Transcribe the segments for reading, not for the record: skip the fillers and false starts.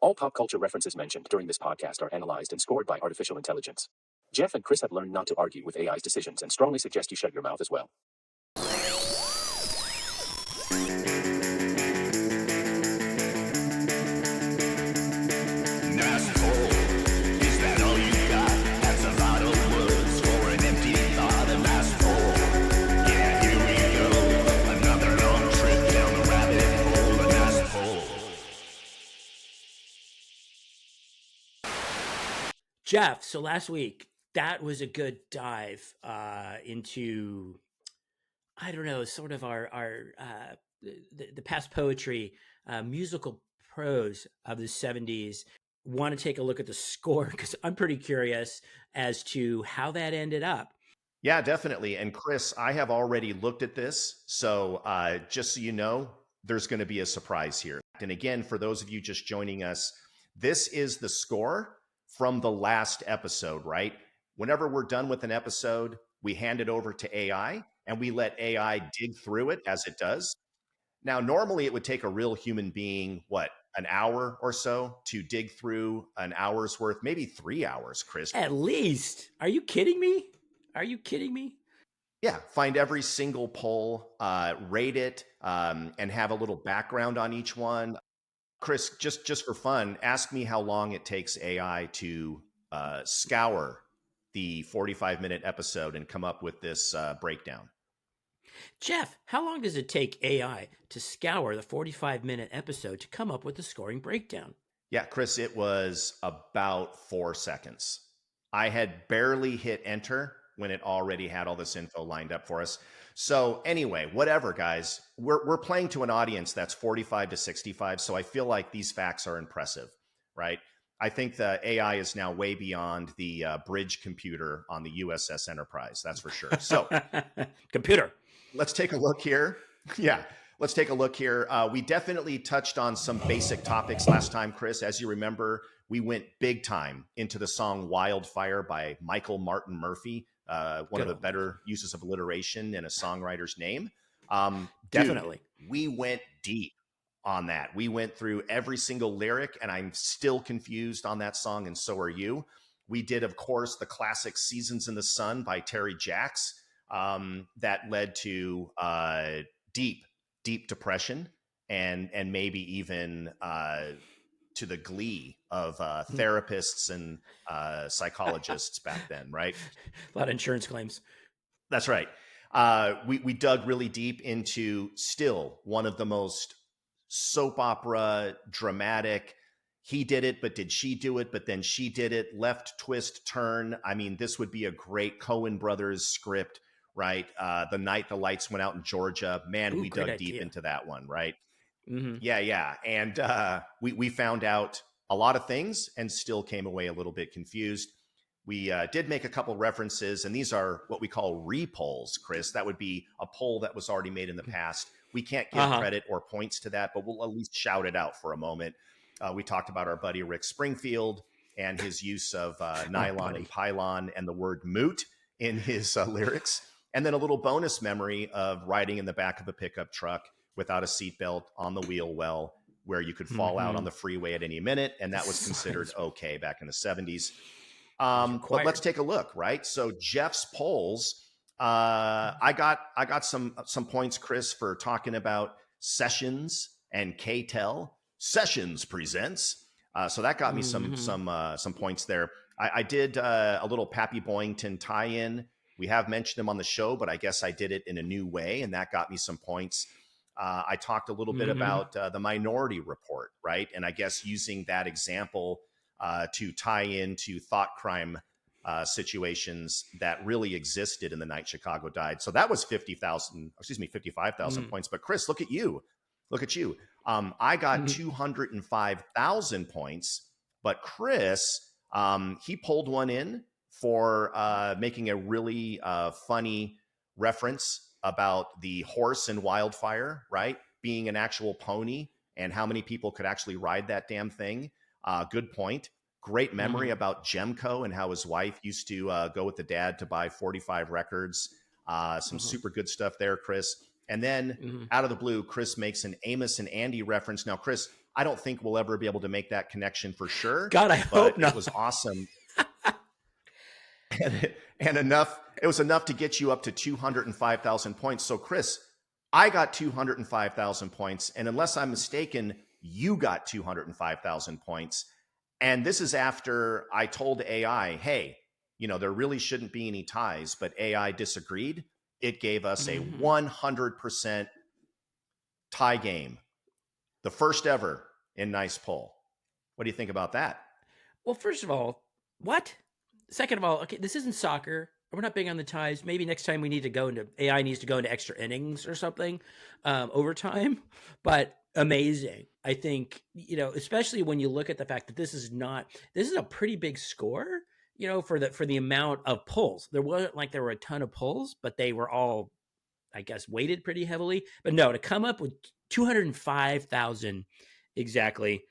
All pop culture references mentioned during this podcast are analyzed and scored by artificial intelligence. Jeff and Chris have learned not to argue with AI's decisions and strongly suggest you shut your mouth as well. Jeff, so last week, that was a good dive into, I don't know, sort of the past poetry, musical prose of the 70s. Want to take a look at the score because I'm pretty curious as to how that ended up. Yeah, definitely. And Chris, I have already looked at this. So just so you know, there's going to be a surprise here. And again, for those of you just joining us, this is the score from the last episode, right? Whenever we're done with an episode, we hand it over to AI and we let AI dig through it as it does. Now, normally it would take a real human being, an hour or so to dig through an hour's worth, maybe 3 hours, Chris. At least. Are you kidding me? Yeah, find every single poll, rate it, and have a little background on each one. Chris, just for fun, ask me how long it takes AI to scour the 45-minute episode and come up with this breakdown. Jeff, how long does it take AI to scour the 45-minute episode to come up with the scoring breakdown? Yeah, Chris, it was about 4 seconds. I had barely hit enter when it already had all this info lined up for us. So anyway, whatever, guys, we're playing to an audience that's 45 to 65. So I feel like these facts are impressive, right? I think the AI is now way beyond the bridge computer on the USS Enterprise. That's for sure. So computer. Let's take a look here. Yeah, let's take a look here. We definitely touched on some basic topics last time, Chris. As you remember, we went big time into the song Wildfire by Michael Martin Murphey. One of the better uses of alliteration in a songwriter's name. Definitely. We went deep on that. We went through every single lyric, and I'm still confused on that song, and so are you. We did, of course, the classic Seasons in the Sun by Terry Jacks that led to deep depression and maybe even to the glee of therapists and psychologists back then, right? A lot of insurance claims. That's right. We dug really deep into still one of the most soap opera dramatic. He did it, but did she do it? But then she did it. Left twist turn. I mean, this would be a great Coen Brothers script, right? The Night the Lights Went Out in Georgia. Man, we dug deep into that one, right? Mm-hmm. Yeah. And we found out a lot of things and still came away a little bit confused. We did make a couple references, and these are what we call repolls, Chris. That would be a poll that was already made in the past. We can't give credit or points to that, but we'll at least shout it out for a moment. We talked about our buddy Rick Springfield and his use of nylon and pylon and the word moot in his lyrics. And then a little bonus memory of riding in the back of a pickup truck without a seatbelt on the wheel well, where you could fall out on the freeway at any minute. And that was considered okay back in the 70s. But let's take a look, right? So Jeff's polls, I got some points, Chris, for talking about Sessions and K-Tel. Sessions presents. So that got me some points there. I did a little Pappy Boyington tie-in. We have mentioned him on the show, but I guess I did it in a new way, and that got me some points. I talked a little bit about the Minority Report, right? And I guess using that example to tie into thought crime situations that really existed in the night Chicago died. So that was 55,000 points. But Chris, look at you. I got 205,000 points, but Chris, he pulled one in for making a really funny reference about the horse in Wildfire, right? Being an actual pony and how many people could actually ride that damn thing. Good point. Great memory about Jemco and how his wife used to go with the dad to buy 45 records. Some super good stuff there, Chris. And then out of the blue, Chris makes an Amos and Andy reference. Now, Chris, I don't think we'll ever be able to make that connection for sure. God, I hope not. It was awesome. and enough, it was enough to get you up to 205,000 points. So Chris, I got 205,000 points. And unless I'm mistaken, you got 205,000 points. And this is after I told AI, hey, there really shouldn't be any ties, but AI disagreed. It gave us a 100% tie game. The first ever in Nice Poll. What do you think about that? Well, first of all, what? Second of all, okay, this isn't soccer. We're not big on the ties. Maybe next time AI needs to go into extra innings or something, overtime. But amazing. I think, especially when you look at the fact that this is a pretty big score, for the amount of polls. There wasn't like there were a ton of polls, but they were all, I guess, weighted pretty heavily. But no, to come up with 205,000 exactly.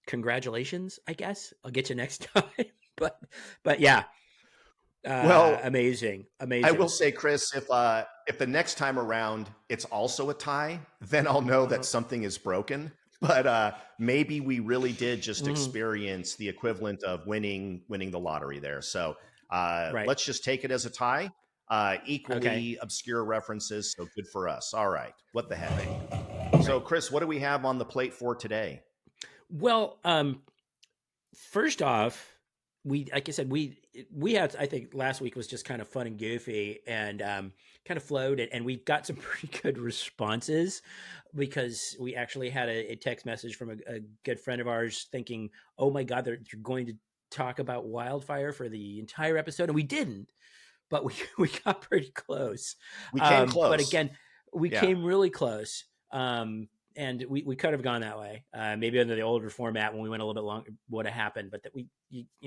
Congratulations, I guess. I'll get you next time. But yeah. Well, amazing. I will say, Chris, if the next time around it's also a tie, then I'll know that something is broken. But maybe we really did just experience the equivalent of winning the lottery there. So right. Let's just take it as a tie. Equally obscure references, so good for us. All right, what the heck? So, Chris, what do we have on the plate for today? Well, first off, like I said, we had, I think last week was just kind of fun and goofy and kind of flowed, and we got some pretty good responses because we actually had a text message from a good friend of ours thinking, oh my God, they're going to talk about wildfire for the entire episode, and we didn't. But we got pretty close. We came close. But again, we came really close. And we could have gone that way. Maybe under the older format when we went a little bit longer would have happened. But that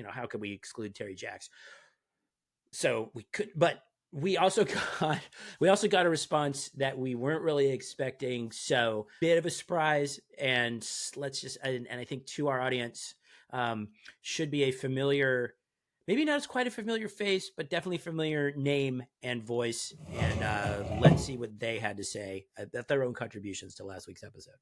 how could we exclude Terry Jacks? So we could, but we also got a response that we weren't really expecting. So bit of a surprise. And and I think to our audience should be a familiar, maybe not as quite a familiar face, but definitely familiar name and voice. And let's see what they had to say at their own contributions to last week's episode.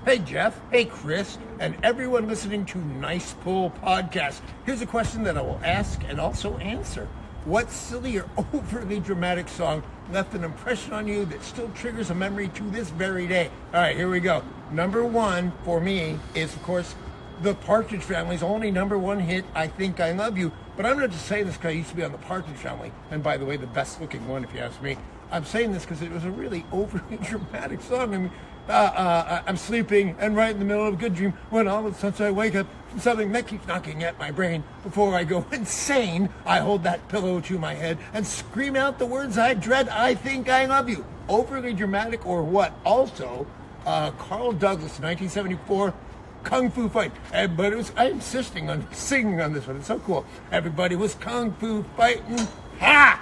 Hey, Jeff. Hey, Chris. And everyone listening to Nice Pool Podcast. Here's a question that I will ask and also answer. What silly or overly dramatic song left an impression on you that still triggers a memory to this very day? All right, here we go. Number one for me is, of course, the Partridge Family's only number one hit, I Think I Love You. But I'm not just saying this because I used to be on the Partridge Family, and by the way, the best looking one if you ask me. I'm saying this because it was a really overly dramatic song. I mean, I'm sleeping and right in the middle of a good dream when all of a sudden I wake up from something that keeps knocking at my brain. Before I go insane, I hold that pillow to my head and scream out the words I dread, I think I love you. Overly dramatic or what? Also, Carl Douglas, 1974, Kung Fu Fight. Everybody was, I'm insisting on singing on this one. It's so cool. Everybody was Kung Fu fighting. Ha!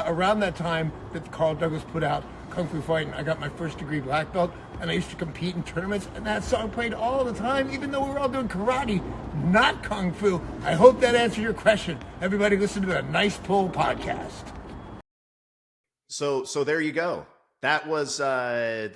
Around that time that Carl Douglas put out Kung Fu Fighting, I got my first degree black belt, and I used to compete in tournaments, and that song played all the time, even though we were all doing karate, not Kung Fu. I hope that answered your question. Everybody listen to the Nice Pull Podcast. So there you go. That was a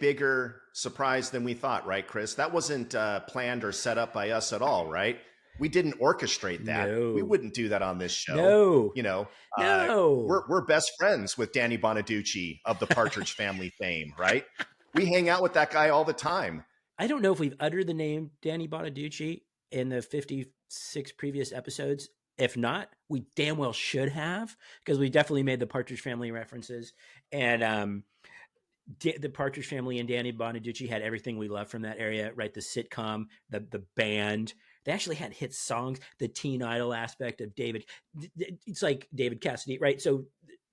bigger surprise than we thought, right, Chris? That wasn't planned or set up by us at all, right? We didn't orchestrate that. No. We wouldn't do that on this show. No. No. We're best friends with Danny Bonaduce of the Partridge Family fame, right? We hang out with that guy all the time. I don't know if we've uttered the name Danny Bonaduce in the 56 previous episodes. If not, we damn well should have, because we definitely made the Partridge Family references. And the Partridge Family and Danny Bonaduce had everything we love from that area, right? The sitcom, the band. They actually had hit songs, the teen idol aspect of David. It's like David Cassidy, right? So,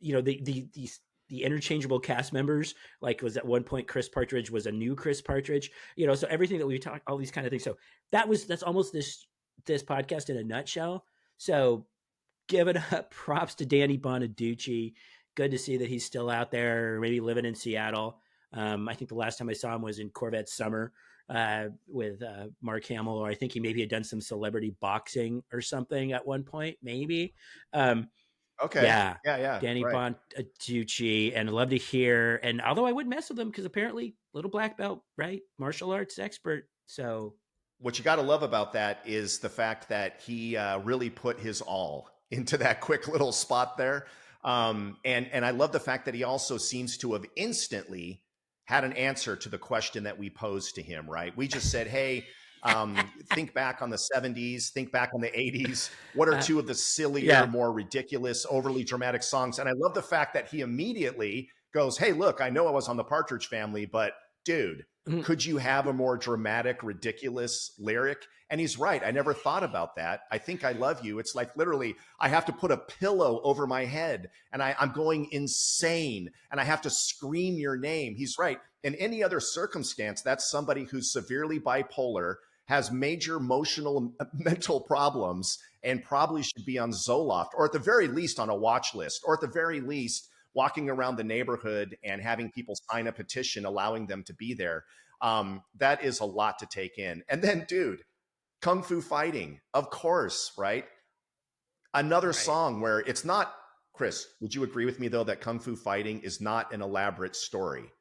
the interchangeable cast members, like was at one point Chris Partridge was a new Chris Partridge, so everything that we talked, all these kind of things. So that's almost this podcast in a nutshell. So give it up. Props to Danny Bonaduce. Good to see that he's still out there, maybe living in Seattle. I think the last time I saw him was in Corvette Summer with Mark Hamill, or I think he maybe had done some celebrity boxing or something at one point, maybe. Okay. Yeah, Yeah. Danny Right. Bonaduce, and I'd love to hear. And although I would mess with him because apparently little black belt, right, martial arts expert. So What you got to love about that is the fact that he really put his all into that quick little spot there. And I love the fact that he also seems to have instantly had an answer to the question that we posed to him, right? We just said, hey, think back on the 70s, think back on the 80s. What are two of the sillier, yeah, more ridiculous, overly dramatic songs? And I love the fact that he immediately goes, hey, look, I know I was on the Partridge Family, but dude, Mhm. could you have a more dramatic, ridiculous lyric? And he's right. I never thought about that. I think I love you. It's like literally, I have to put a pillow over my head and I'm going insane and I have to scream your name. He's right. In any other circumstance, that's somebody who's severely bipolar, has major emotional mental problems, and probably should be on Zoloft, or at the very least on a watch list, or at the very least walking around the neighborhood and having people sign a petition allowing them to be there. That is a lot to take in. And then, dude, Kung Fu Fighting, of course, right? Another right. song where it's not, Chris, would you agree with me though that Kung Fu Fighting is not an elaborate story?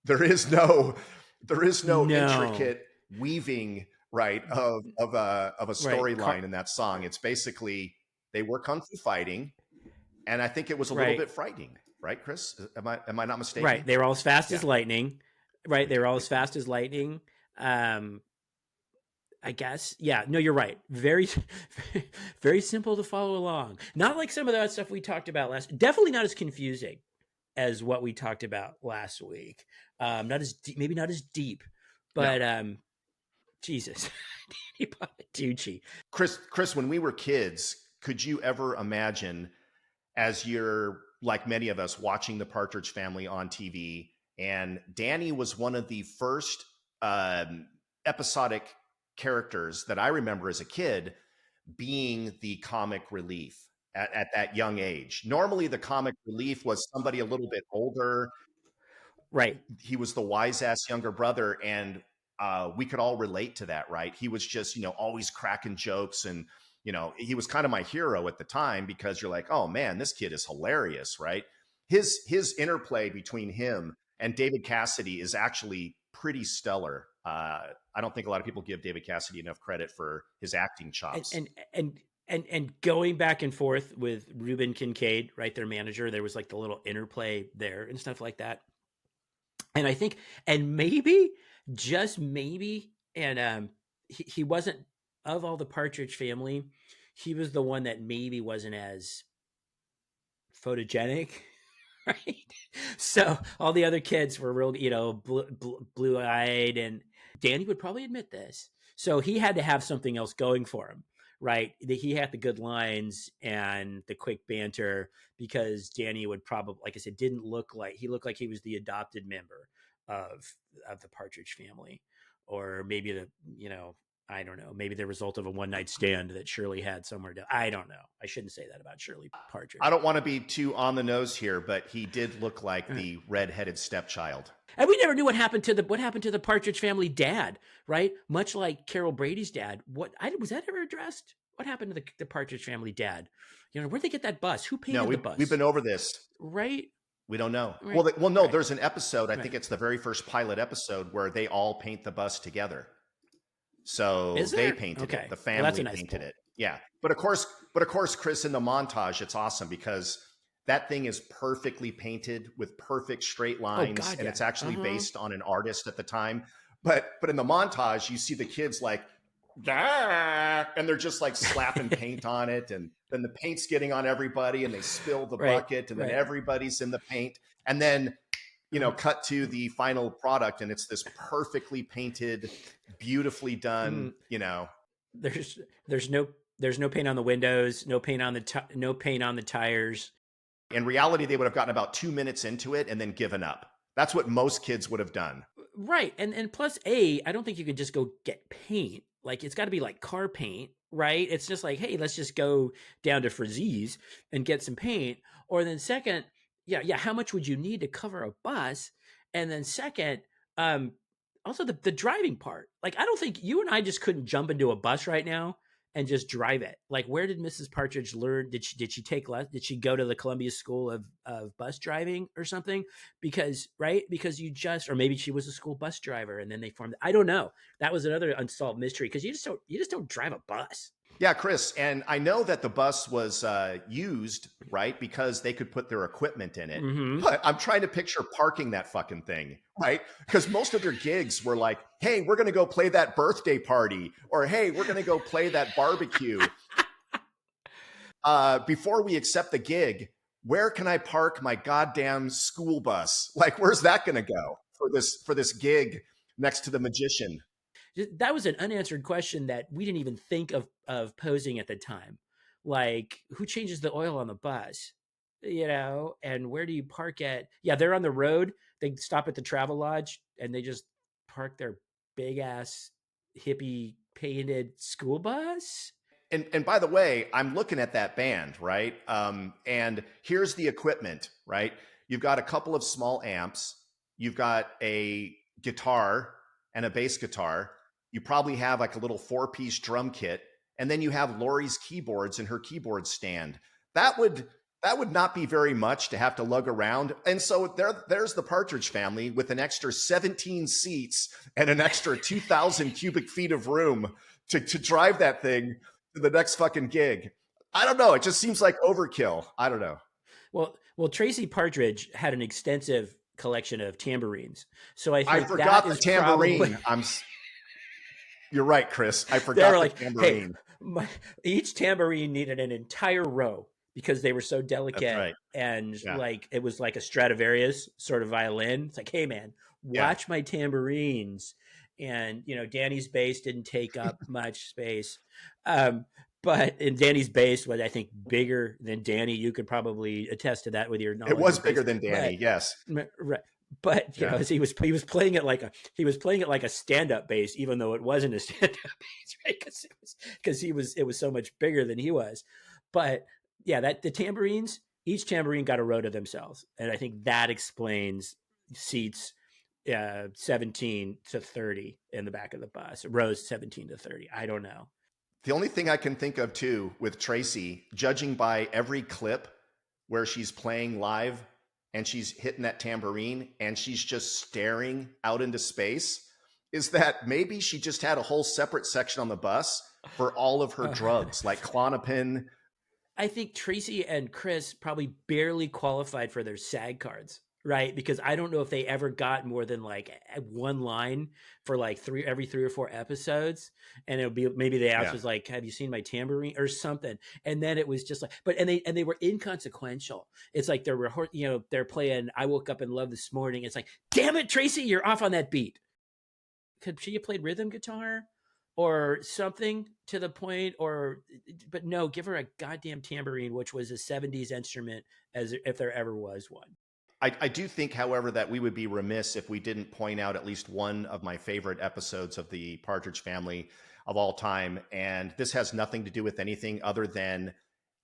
There is no, there is no No, intricate weaving, right, of a right, storyline in that song. It's basically they were kung fu fighting, and I think it was a little right, bit frightening, right, Chris? Am I not mistaken? right. They were all as fast Yeah. as lightning, right? They were all as fast as lightning. Um, I guess. Yeah, no, you're right. Very, very simple to follow along. Not like some of that stuff we talked about last. Definitely not as confusing as what we talked about last week. Not as deep, maybe not as deep, No. but Jesus, Danny Bonaduce. Chris, when we were kids, could you ever imagine, as you're like many of us watching the Partridge Family on TV, and Danny was one of the first episodic characters that I remember as a kid being the comic relief at that young age. Normally, the comic relief was somebody a little bit older. Right. He was the wise ass younger brother, and we could all relate to that, right? He was just, always cracking jokes, and he was kind of my hero at the time because you're like, oh man, this kid is hilarious, right? His interplay between him and David Cassidy is actually pretty stellar. I don't think a lot of people give David Cassidy enough credit for his acting and chops. and and and going back and forth with Ruben Kincaid, right, their manager, there was like the little interplay there and stuff like that. And I think, and maybe, just maybe, and he wasn't, of all the Partridge Family, he was the one that maybe wasn't as photogenic, right? So all the other kids were real, blue eyed, and Danny would probably admit this. So he had to have something else going for him, right? He had the good lines and the quick banter because Danny would probably, like I said, didn't look like he looked like he was the adopted member of the Partridge Family, or maybe I don't know, maybe the result of a one night stand that Shirley had somewhere. I don't know. I shouldn't say that about Shirley I Partridge. don't want to be too on the nose here, but he did look like the redheaded stepchild. And we never knew what happened to the Partridge Family dad, right? Much like Carol Brady's dad. Was that ever addressed? What happened to the Partridge Family dad? Where'd they get that bus? Who No, painted the bus? we've been over this. Right. We don't know. Right. Well, no. Right. There's an episode. I think Right. it's the very first pilot episode where they all paint the bus together. So Is they there? painted Okay. it. The Well, that's a family nice painted point. it. Yeah. But of course, Chris, in the montage, it's awesome because that thing is perfectly painted with perfect straight Oh lines, God, and yeah. it's actually based on an artist at the time. But in the montage, you see the kids like, "Ah," and they're just like slapping paint on it, and then the paint's getting on everybody, and they spill the Right. bucket, and then Right. everybody's in the paint, and then cut to the final product, and it's this perfectly painted, beautifully done. There's no paint on the windows, no paint on the tires. In reality, they would have gotten about 2 minutes into it and then given up. That's what most kids would have done. Right. And plus, I don't think you can just go get paint. Like, it's got to be like car paint, right? It's just like, hey, let's just go down to Frazie's and get some paint. Or then second, yeah, how much would you need to cover a bus? And then second, also the driving part. Like, I don't think you and I just couldn't jump into a bus right now and just drive it. Like, where did Mrs. Partridge learn? Did she take did she go to the Columbia School of Bus Driving or something? Because you just, or maybe she was a school bus driver and then they formed, I don't know. That was another unsolved mystery, because you just don't drive a bus. Yeah, Chris, and I know that the bus was used, right, because they could put their equipment in it. Mm-hmm. But I'm trying to picture parking that fucking thing, right? Because most of their gigs were like, hey, we're going to go play that birthday party, or hey, we're going to go play that barbecue. Before we accept the gig, where can I park my goddamn school bus? Like, where's that going to go for this gig next to the magician? That was an unanswered question that we didn't even think of posing at the time. Like, who changes the oil on the bus? And where do you park at? Yeah, they're on the road. They stop at the Travel Lodge and they just park their big ass hippie painted school bus. And by the way, I'm looking at that band, right? And here's the equipment, right? You've got a couple of small amps. You've got a guitar and a bass guitar. You probably have like a little 4-piece drum kit, and then you have Lori's keyboards and her keyboard stand. That would not be very much to have to lug around. And so there's the Partridge Family with an extra 17 seats and an extra 2,000 cubic feet of room to drive that thing to the next fucking gig. I don't know. It just seems like overkill. I don't know. Well, Tracy Partridge had an extensive collection of tambourines. So I forgot the tambourine. You're right, Chris. I forgot the tambourine. Hey, each tambourine needed an entire row because they were so delicate. That's right. And like, it was like a Stradivarius sort of violin. It's like, hey man, watch my tambourines. And, Danny's bass didn't take up much space. But in Danny's bass was, I think, bigger than Danny. You could probably attest to that with your knowledge. It was bigger than Danny, yes. Right. But he was playing it like a stand-up bass, even though it wasn't a stand-up bass, right? Because it was so much bigger than he was. But that the tambourines, each tambourine got a row to themselves, and I think that explains seats 17 to 30 in the back of the bus, rows 17 to 30. I don't know. The only thing I can think of too with Tracy, judging by every clip where she's playing live and she's hitting that tambourine and she's just staring out into space, is that maybe she just had a whole separate section on the bus for all of her drugs, like Klonopin. I think Tracy and Chris probably barely qualified for their SAG cards, right? Because I don't know if they ever got more than like one line for like every 3 or 4 episodes. And it would be, maybe the ask was like, have you seen my tambourine or something? And then it was just like, and they were inconsequential. It's like they're playing I Woke Up in Love This Morning. It's like, damn it, Tracy, you're off on that beat. Could she have played rhythm guitar or something to the point, but no, give her a goddamn tambourine, which was a 70s instrument, as if there ever was one. I do think, however, that we would be remiss if we didn't point out at least one of my favorite episodes of the Partridge Family of all time. And this has nothing to do with anything other than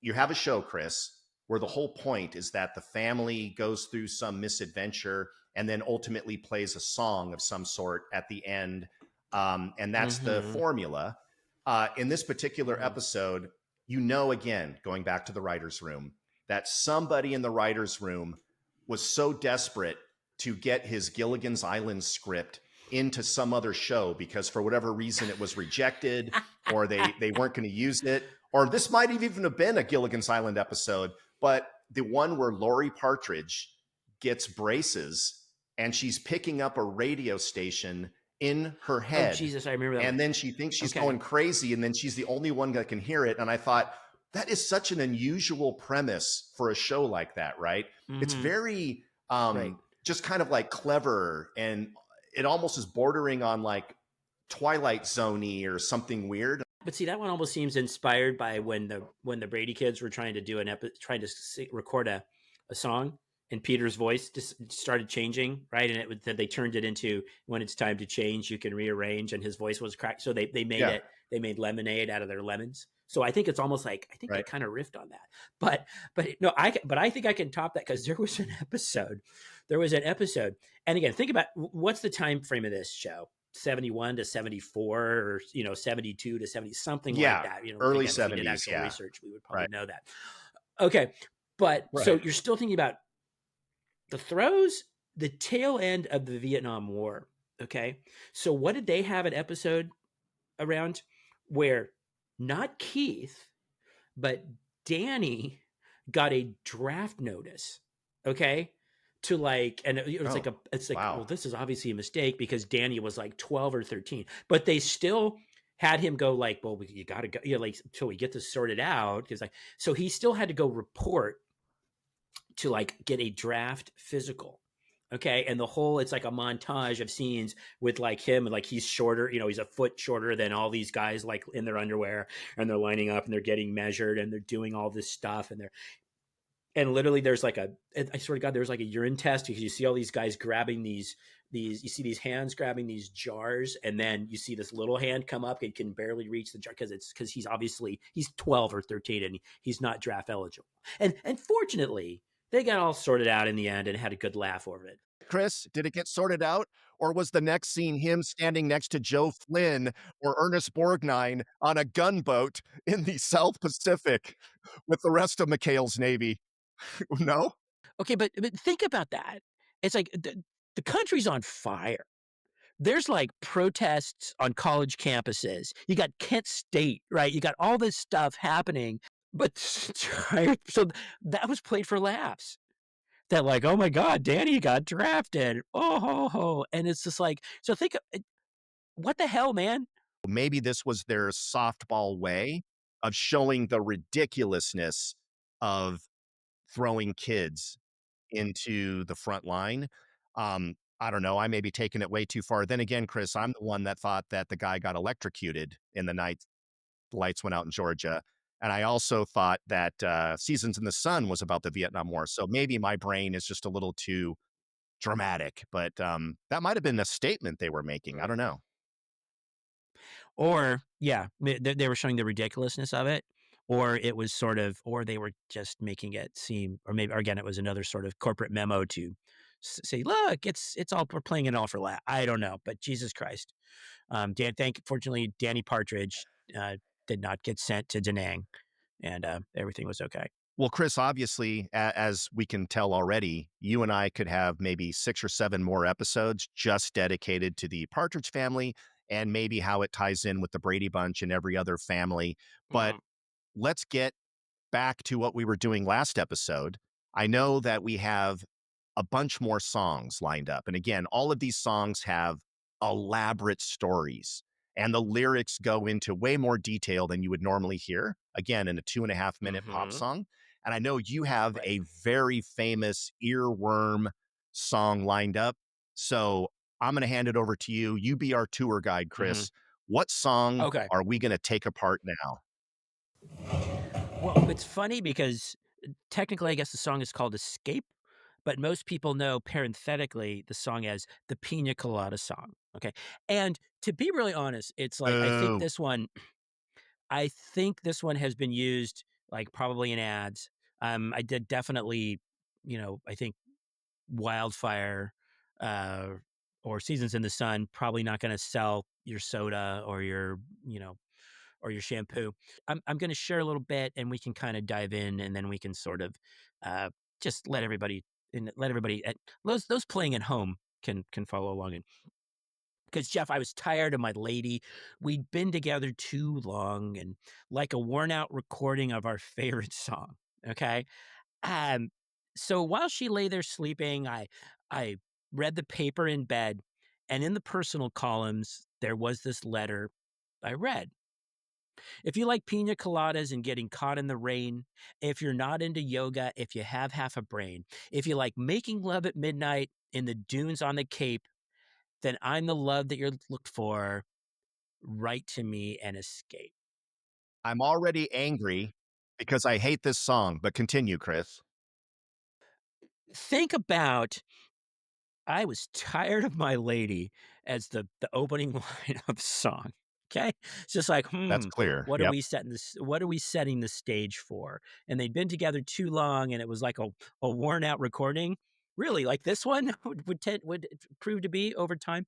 you have a show, Chris, where the whole point is that the family goes through some misadventure and then ultimately plays a song of some sort at the end. And that's the formula. In this particular episode, again, going back to the writer's room, that somebody in the writer's room was so desperate to get his Gilligan's Island script into some other show because for whatever reason it was rejected or they weren't going to use it. Or this might even have been a Gilligan's Island episode, but the one where Lori Partridge gets braces and she's picking up a radio station in her head. Oh, Jesus, I remember that. And then she thinks she's going crazy and then she's the only one that can hear it. And I thought, that is such an unusual premise for a show like that, right? It's very just kind of like clever, and it almost is bordering on like Twilight Zone-y or something weird. But see, that one almost seems inspired by when the Brady kids were trying to do record a song, and Peter's voice just started changing, right? And they turned it into, when it's time to change, you can rearrange, and his voice was cracked. So they made they made lemonade out of their lemons. So I think it's almost like, I think they kind of riffed on that, but I think I can top that, because there was an episode, and again, think about what's the time frame of this show. 71 to 74 or 72 to 70, something like that. Early again, if we did 70s. actual Yeah. research, we would probably Right. know that. Okay. But so Right. you're still thinking about the throws, the tail end of the Vietnam War. Okay. So what did they have an episode around where not Keith, but Danny got a draft notice, okay, to and it was wow. well, this is obviously a mistake because Danny was like 12 or 13, but they still had him go well, you gotta go, until we get this sorted out, because so he still had to go report to get a draft physical. Okay. And the whole, it's like a montage of scenes with him, he's shorter, he's a foot shorter than all these guys, in their underwear, and they're lining up and they're getting measured and they're doing all this stuff. And literally there's I swear to God, there's a urine test because you see all these guys grabbing these, you see these hands grabbing these jars. And then you see this little hand come up and can barely reach the jar because he's 12 or 13 and he's not draft eligible. And fortunately, they got all sorted out in the end and had a good laugh over it. Chris, did it get sorted out? Or was the next scene him standing next to Joe Flynn or Ernest Borgnine on a gunboat in the South Pacific with the rest of McHale's Navy? No? Okay, but think about that. It's the country's on fire. There's protests on college campuses. You got Kent State, right? You got all this stuff happening. But so that was played for laughs. That oh my God, Danny got drafted. Oh, ho, ho. And it's just so think, what the hell, man? Maybe this was their softball way of showing the ridiculousness of throwing kids into the front line. I don't know. I may be taking it way too far. Then again, Chris, I'm the one that thought that the guy got electrocuted in the night the lights went out in Georgia. And I also thought that Seasons in the Sun was about the Vietnam War. So maybe my brain is just a little too dramatic, but that might have been a statement they were making. I don't know. Or, yeah, they were showing the ridiculousness of it, or it was or they were just making it seem, or maybe, or again, it was another sort of corporate memo to say, look, it's all, we're playing it all for laugh. I don't know, but Jesus Christ. Fortunately, Danny Partridge did not get sent to Da Nang, and everything was okay. Well, Chris, obviously, as we can tell already, you and I could have maybe 6 or 7 more episodes just dedicated to the Partridge family and maybe how it ties in with the Brady Bunch and every other family. But let's get back to what we were doing last episode. I know that we have a bunch more songs lined up. And again, all of these songs have elaborate stories, and the lyrics go into way more detail than you would normally hear, again, in a 2.5-minute pop song. And I know you have a very famous earworm song lined up. So I'm going to hand it over to you. You be our tour guide, Chris. What song are we going to take apart now? Well, it's funny because technically, I guess the song is called Escape, but most people know parenthetically the song as the Piña Colada Song. Okay. And to be really honest, it's I think this one has been used probably in ads. I did definitely, I think Wildfire or Seasons in the Sun probably not going to sell your soda or your, or your shampoo. I'm going to share a little bit and we can kind of dive in, and then we can sort of just let everybody those playing at home can follow along. And because Jeff, I was tired of my lady. We'd been together too long, and like a worn out recording of our favorite song. Okay. So while she lay there sleeping, I read the paper in bed, and in the personal columns, there was this letter I read. If you like pina coladas and getting caught in the rain, if you're not into yoga, if you have half a brain, if you like making love at midnight in the dunes on the Cape, then I'm the love that you're looked for. Write to me and escape. I'm already angry because I hate this song, but continue, Chris. Think about, I was tired of my lady as the opening line of the song. Okay. It's just That's clear. What are we setting the stage for? And they'd been together too long, and it was like a worn out recording. Really, like this one would prove to be over time.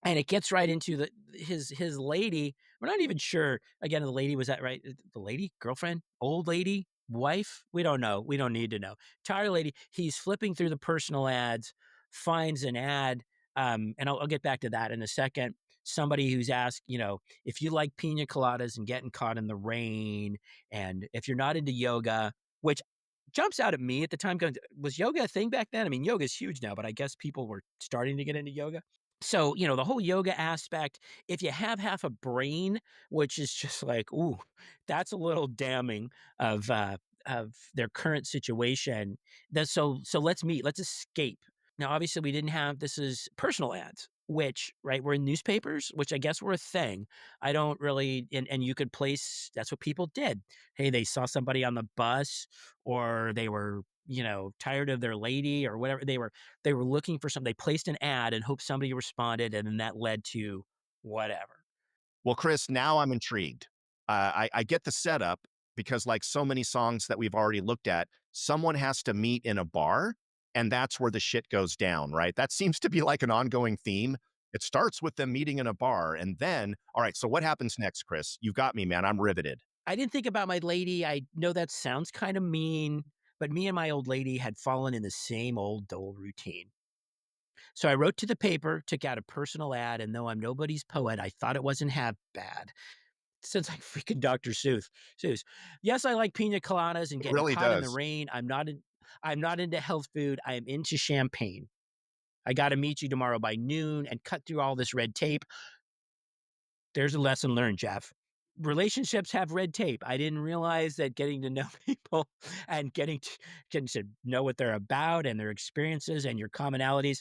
And it gets right into his lady. We're not even sure. Again, the lady, was that right? The lady, girlfriend, old lady, wife. We don't know. We don't need to know. Tired lady. He's flipping through the personal ads, finds an ad, and I'll get back to that in a second. Somebody who's asked, if you like pina coladas and getting caught in the rain, and if you're not into yoga, which jumps out at me at the time. Going, was yoga a thing back then? I mean, yoga is huge now, but I guess people were starting to get into yoga. So, the whole yoga aspect, if you have half a brain, which is just like, ooh, that's a little damning of their current situation. So let's meet, let's escape. Now, obviously, we didn't have, this is personal ads, which, right, we're in newspapers, which I guess were a thing. I don't really, and you could place, that's what people did. Hey, they saw somebody on the bus, or they were, tired of their lady or whatever. They were looking for something. They placed an ad and hoped somebody responded, and then that led to whatever. Well, Chris, now I'm intrigued. I get the setup because, like so many songs that we've already looked at, someone has to meet in a bar, and that's where the shit goes down, right? That seems to be like an ongoing theme. It starts with them meeting in a bar, and then, all right, so what happens next, Chris? You got me, man. I'm riveted. I didn't think about my lady. I know that sounds kind of mean, but me and my old lady had fallen in the same old dull routine. So I wrote to the paper, took out a personal ad, and though I'm nobody's poet, I thought it wasn't half bad. Sounds like freaking Dr. Seuss. Yes, I like pina coladas and It getting really caught in the does. rain. I'm not into health food. I am into champagne. I got to meet you tomorrow by noon and cut through all this red tape. There's a lesson learned, Jeff. Relationships have red tape. I didn't realize that getting to know people and getting to know what they're about and their experiences and your commonalities,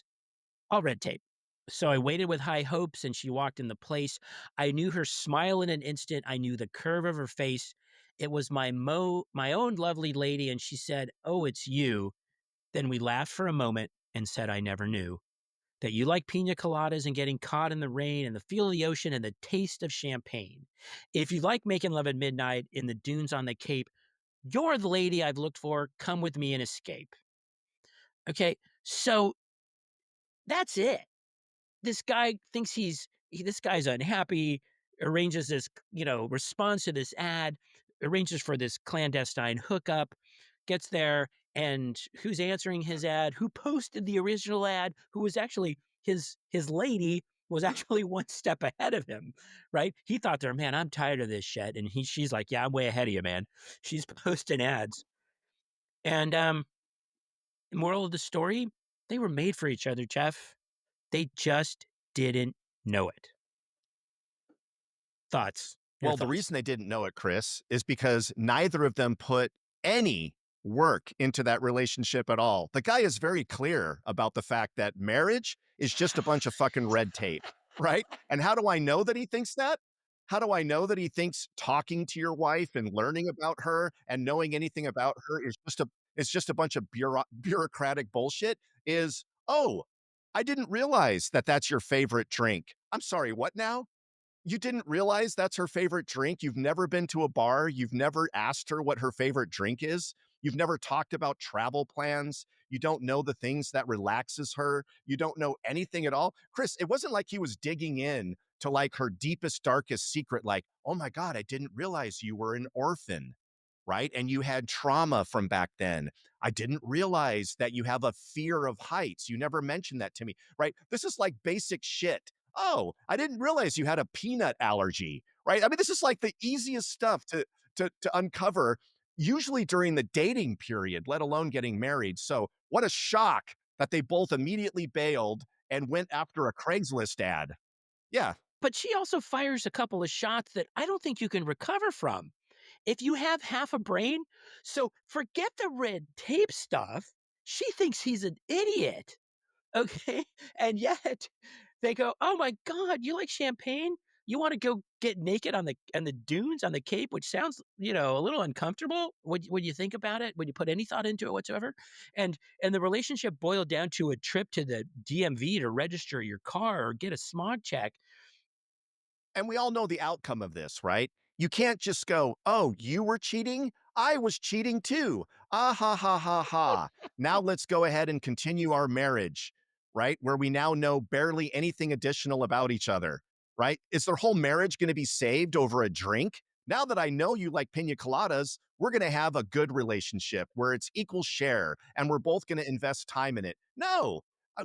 all red tape. So I waited with high hopes, and she walked in the place. I knew her smile in an instant. I knew the curve of her face. It was my own lovely lady, and she said, "Oh, it's you." Then we laughed for a moment and said, "I never knew that you like pina coladas and getting caught in the rain and the feel of the ocean and the taste of champagne. If you like making love at midnight in the dunes on the Cape, you're the lady I've looked for. Come with me and escape." Okay, so that's it. This guy thinks this guy's unhappy, arranges this, responds to this ad, arranges for this clandestine hookup, gets there, and who's answering his ad, who posted the original ad, who was actually his lady, was actually one step ahead of him, right? He thought there, man, I'm tired of this shit. And she's like, yeah, I'm way ahead of you, man. She's posting ads. And moral of the story, they were made for each other, Jeff. They just didn't know it. Thoughts? Well, the reason they didn't know it, Chris, is because neither of them put any work into that relationship at all. The guy is very clear about the fact that marriage is just a bunch of fucking red tape, right? And how do I know that he thinks that? How do I know that he thinks talking to your wife and learning about her and knowing anything about her is just a bunch of bureaucratic bullshit? Oh, I didn't realize that that's your favorite drink. I'm sorry, what now? You didn't realize that's her favorite drink? You've never been to a bar. You've never asked her what her favorite drink is. You've never talked about travel plans. You don't know the things that relaxes her. You don't know anything at all. Chris, it wasn't like he was digging in to like her deepest, darkest secret, like, oh my God, I didn't realize you were an orphan, right? And you had trauma from back then. I didn't realize that you have a fear of heights. You never mentioned that to me, right? This is like basic shit. Oh, I didn't realize you had a peanut allergy, right? I mean, this is like the easiest stuff to uncover, usually during the dating period, let alone getting married. So what a shock that they both immediately bailed and went after a Craigslist ad. Yeah. But she also fires a couple of shots that I don't think you can recover from. If you have half a brain, so forget the red tape stuff. She thinks he's an idiot. Okay. And yet they go, "Oh my God, you like champagne? You want to go get naked on the dunes on the Cape," which sounds, a little uncomfortable when you think about it, when you put any thought into it whatsoever. And the relationship boiled down to a trip to the DMV to register your car or get a smog check. And we all know the outcome of this, right? You can't just go, oh, you were cheating? I was cheating too. Ah, ha, ha, ha, ha. Now let's go ahead and continue our marriage. right? Where we now know barely anything additional about each other, right? Is their whole marriage going to be saved over a drink? Now that I know you like pina coladas, we're going to have a good relationship where it's equal share and we're both going to invest time in it. No.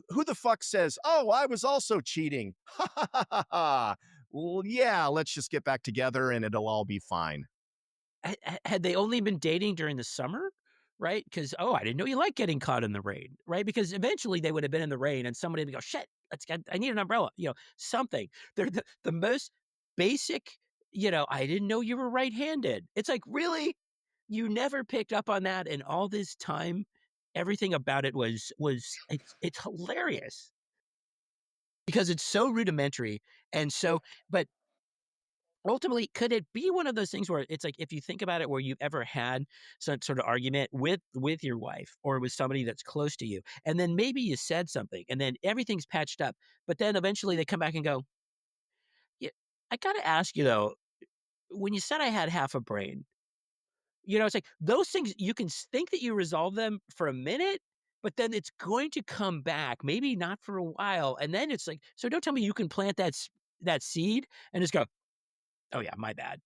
Who the fuck says, oh, I was also cheating? Ha ha ha ha ha. Well, yeah, let's just get back together and it'll all be fine. Had they only been dating during the summer, right? Because oh, I didn't know you like getting caught in the rain, right? Because eventually they would have been in the rain, and somebody would go, "Shit, let's get. I need an umbrella." Something. They're the most basic. I didn't know you were right-handed. It's like really, you never picked up on that, and all this time, everything about it was it's hilarious because it's so rudimentary and so, but ultimately, could it be one of those things where it's like, if you think about it, where you've ever had some sort of argument with your wife or with somebody that's close to you, and then maybe you said something, and then everything's patched up, but then eventually they come back and go, "Yeah, I gotta ask you though, when you said I had half a brain, it's like those things you can think that you resolve them for a minute, but then it's going to come back, maybe not for a while, and then it's like, so don't tell me you can plant that seed and just go, oh yeah, my bad."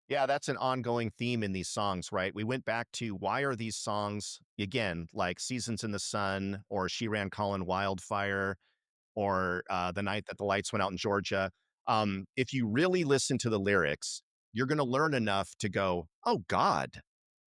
Yeah, that's an ongoing theme in these songs, right? We went back to why are these songs, again, like Seasons in the Sun or She Ran Calling Wildfire or The Night That the Lights Went Out in Georgia. If you really listen to the lyrics, you're going to learn enough to go, oh God,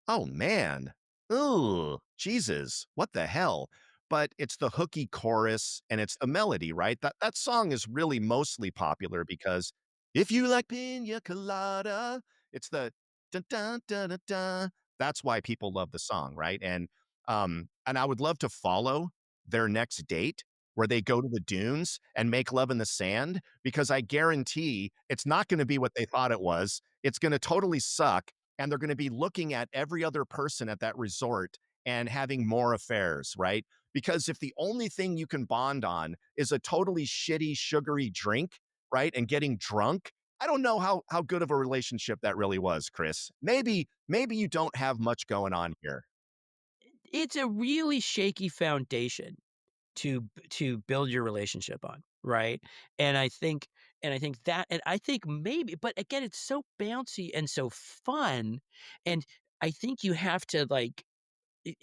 oh man, ooh, Jesus, what the hell? But it's the hooky chorus and it's the melody, right? That song is really mostly popular because if you like pina colada, it's the dun dun dun dun dun. That's why people love the song, right? And I would love to follow their next date where they go to the dunes and make love in the sand because I guarantee it's not going to be what they thought it was. It's going to totally suck and they're going to be looking at every other person at that resort and having more affairs, right? Because if the only thing you can bond on is a totally shitty, sugary drink, right, and getting drunk, I don't know how good of a relationship that really was, Chris. Maybe you don't have much going on here. It's a really shaky foundation to build your relationship on, right? And I think maybe, but again, it's so bouncy and so fun, and I think you have to like,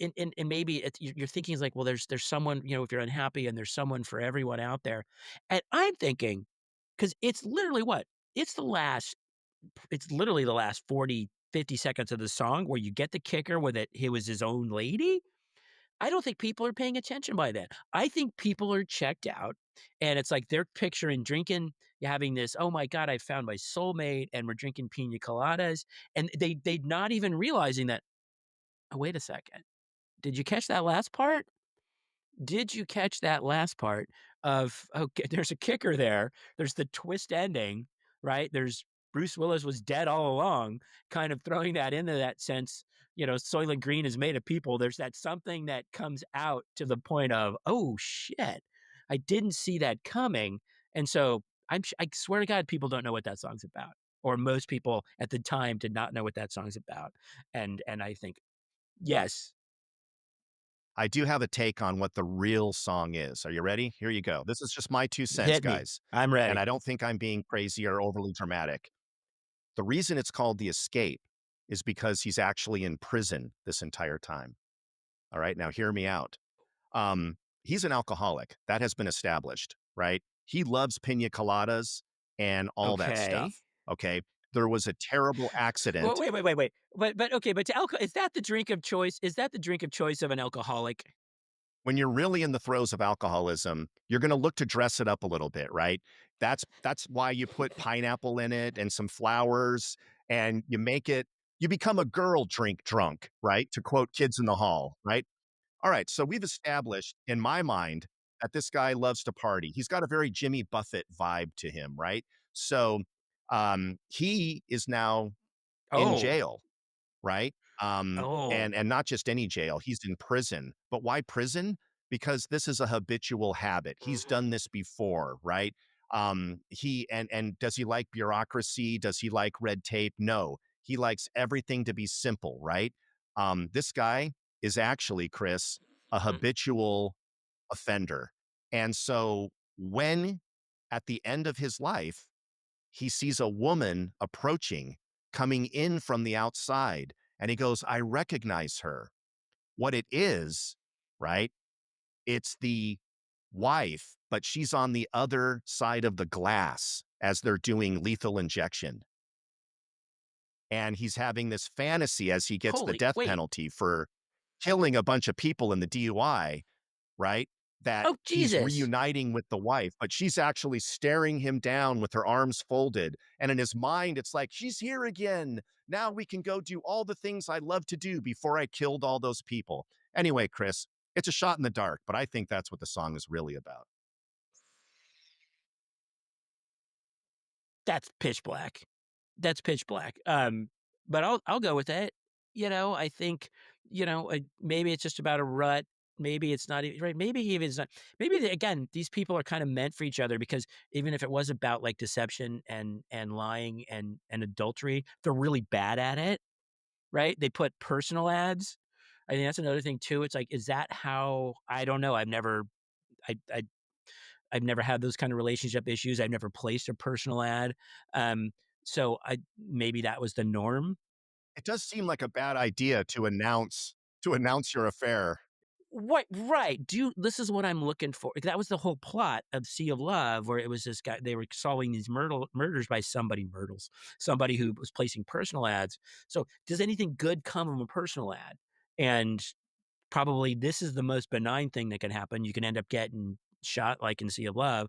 and maybe you're thinking is like, well, there's someone, if you're unhappy, and there's someone for everyone out there, and I'm thinking because it's literally what it's literally the last 40-50 seconds of the song where you get the kicker with it. He was his own lady. I don't think people are paying attention by then. I think people are checked out, and it's like they're picturing drinking, having this, "Oh my god, I found my soulmate," and we're drinking piña coladas, and they not even realizing that, "Oh, wait a second. Did you catch that last part? Did you catch that last part of okay, there's a kicker there. There's the twist ending, right? There's Bruce Willis was dead all along, kind of throwing that into that sense, Soylent Green is made of people. There's that something that comes out to the point of, oh shit, I didn't see that coming. And so I swear to God, people don't know what that song's about. Or most people at the time did not know what that song's about. And I think, yes, I do have a take on what the real song is. Are you ready? Here you go. This is just my 2 cents, hit me. guys. I'm And ready. I don't think I'm being crazy or overly dramatic. The reason it's called The Escape is because he's actually in prison this entire time. All right. Now, hear me out. He's an alcoholic. That has been established, right? He loves pina coladas and all that Okay. stuff. Okay. There was a terrible Well, accident. wait. But okay, but to alcohol is that the drink of choice? Is that the drink of choice of an alcoholic? When you're really in the throes of alcoholism, you're going to look to dress it up a little bit, right? That's why you put pineapple in it and some flowers and you become a girl drink drunk, right? To quote Kids in the Hall, right? All right, so we've established in my mind that this guy loves to party. He's got a very Jimmy Buffett vibe to him, right? So he is now in Oh, jail, right? oh, And not just any jail, he's in prison. But why prison? Because this is a habitual habit. He's mhm, done this before, right? He and does he like bureaucracy? Does he like red tape? No. He likes everything to be simple, right? This guy is actually, Chris, a mhm. habitual offender. And so when at the end of his life, he sees a woman approaching, coming in from the outside, and he goes, I recognize her. What it is, right? It's the wife, but she's on the other side of the glass as they're doing lethal injection. And he's having this fantasy as he gets the Holy death wait. penalty for killing a bunch of people in the DUI, right? That Oh he's Jesus. reuniting with the wife, but she's actually staring him down with her arms folded. And in his mind, it's like, she's here again. Now we can go do all the things I love to do before I killed all those people. Anyway, Chris, it's a shot in the dark, but I think that's what the song is really about. That's pitch black. That's pitch black. But I'll go with it. I think, maybe it's just about a rut. Maybe it's not right. Maybe even it's not. Maybe again, these people are kind of meant for each other because even if it was about like deception and lying and adultery, they're really bad at it, right? They put personal ads. I think that's another thing too. It's like, is that how? I don't know. I I've never had those kind of relationship issues. I've never placed a personal ad. So maybe that was the norm. It does seem like a bad idea to announce your affair. What right? This is what I'm looking for. That was the whole plot of Sea of Love, where it was this guy, they were solving these murders by somebody who was placing personal ads. So does anything good come from a personal ad? And probably this is the most benign thing that can happen. You can end up getting shot like in Sea of Love.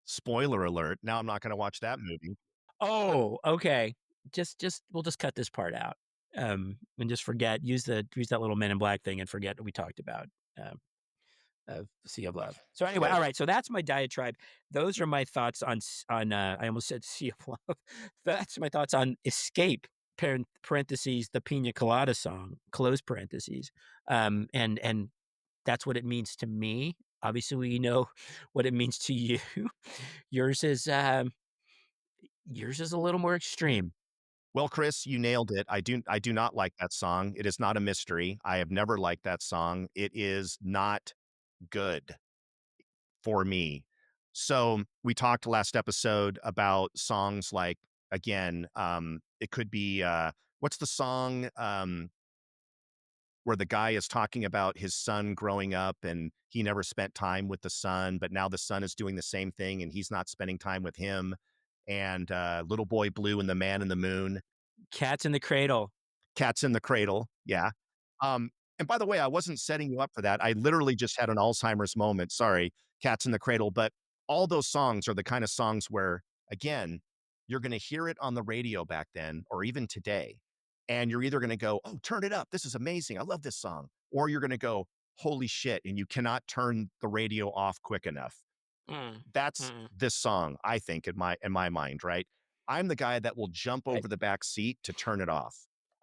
Spoiler alert. Now I'm not going to watch that movie. Oh, okay. We'll just cut this part out. And just use that little Men in Black thing and forget what we talked about. Of Sea of Love. So anyway, all right. So that's my diatribe. Those are my thoughts on I almost said Sea of Love. That's my thoughts on Escape. Parentheses, the Piña Colada Song, close parentheses. And that's what it means to me. Obviously, we know what it means to you. Yours is a little more extreme. Well, Chris, you nailed it. I do not like that song. It is not a mystery. I have never liked that song. It is not good for me. So we talked last episode about songs like, again, it could be what's the song where the guy is talking about his son growing up and he never spent time with the son, but now the son is doing the same thing and he's not spending time with him. And Little Boy Blue and the Man in the Moon. Cats in the Cradle. Cats in the Cradle. Yeah. And by the way, I wasn't setting you up for that. I literally just had an Alzheimer's moment. Sorry, Cats in the Cradle. But all those songs are the kind of songs where, again, you're going to hear it on the radio back then or even today. And you're either going to go, oh, turn it up. This is amazing. I love this song. Or you're going to go, holy shit. And you cannot turn the radio off quick enough. That's this song, I think, in my mind, right? I'm the guy that will jump over the back seat to turn it off.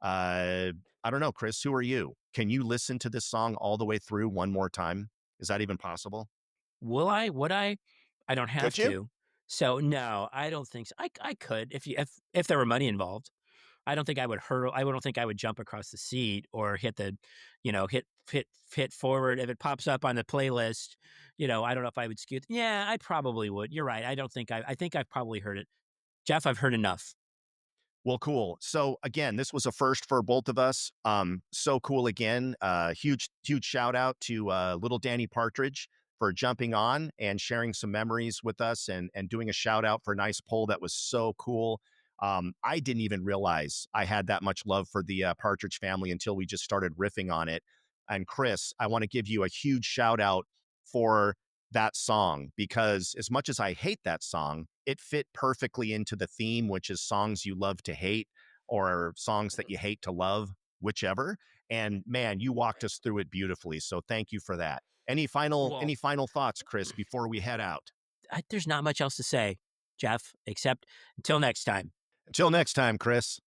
I don't know, Chris, who are you? Can you listen to this song all the way through one more time? Is that even possible? Will I? Would I? I don't have to. So no, I don't think so. I could if there were money involved. I don't think I would hurl. I don't think I would jump across the seat or hit the, hit forward. If it pops up on the playlist, I don't know if I would scoot. Yeah, I probably would. You're right. I think I've probably heard it. Jeff, I've heard enough. Well, cool. So again, this was a first for both of us. So cool again. Huge shout out to little Danny Partridge for jumping on and sharing some memories with us and doing a shout out for a nice poll that was so cool. I didn't even realize I had that much love for the Partridge Family until we just started riffing on it. And Chris, I want to give you a huge shout out for that song because as much as I hate that song, it fit perfectly into the theme, which is songs you love to hate or songs that you hate to love, whichever. And man, you walked us through it beautifully. So thank you for that. Any final thoughts, Chris, before we head out? There's not much else to say, Jeff, except until next time. Until next time, Chris.